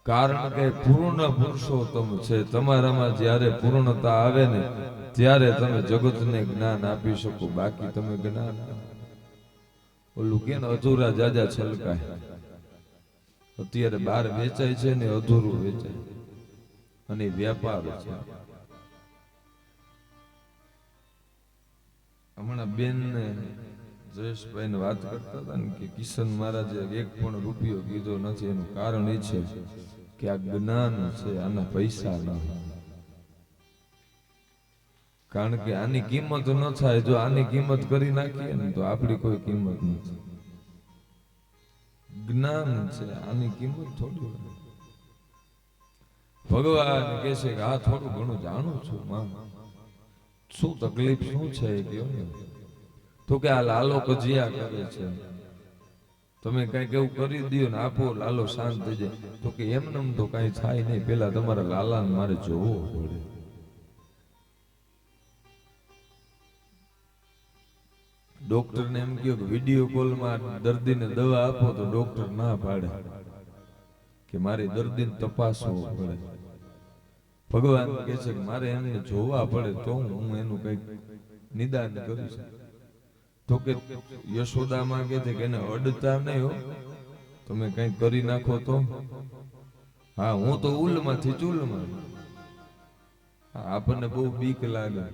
કારણ કે પૂર્ણ પુરુષોત્તમ છે. તમારામાં જ્યારે પૂર્ણતા આવે ને ત્યારે તમે જગતને જ્ઞાન આપી શકો. બાકી તમે જ્ઞાન ઓલું કે ને અધૂરા જાજા છલકાય. અત્યારે બહાર વેચાય છે ને અધૂરું વેચાય અને વ્યાપાર છે. હમણાં બેન ને જયેશભાઈ ને વાત કરતા હતા ને કે કિશન મહારાજે 1 પણ રૂપિયો કીધો નથી. એનું કારણ એ છે કે આ જ્ઞાન છે, આના પૈસા નથી. કારણ કે આની કિંમત ન થાય. જો આની કિંમત કરી નાખીએ ને તો આપણી કોઈ કિંમત નથી. જ્ઞાન છે, આની કિંમત થોડી હોય. ભગવાન કહે છે કે આ થોડું ઘણું જાણું છું માં, શું તકલીફ શું છે એ કહો ને. તો કે આ લાલો કજિયા કરે છે, તમે કઈક એવું કરી દો ને આપો લાલો શાંત થઈ જાય. તો કે એમને તો કઈ થાય નહીં, પેલા તમારા લાલાને મારે જોવો પડે. ડોક્ટર ને એમ કહ્યું કે વિડીયો કોલમાં દર્દીને દવા આપો તો ડોક્ટર ના પાડે કે મારી દર્દીને તપાસવો પડે. ભગવાન કહે છે કે મારે એમને જોવા પડે તો હું એનું કઈક નિદાન કરીશ. તો કે યશોદા માં કહે છે કે એને અડતા નહીં હો, તમે કઈક કરી નાખો તો. હા, હું તો ઉલમાંથી ચૂલમાં. આપણને બહુ બીક લાગે.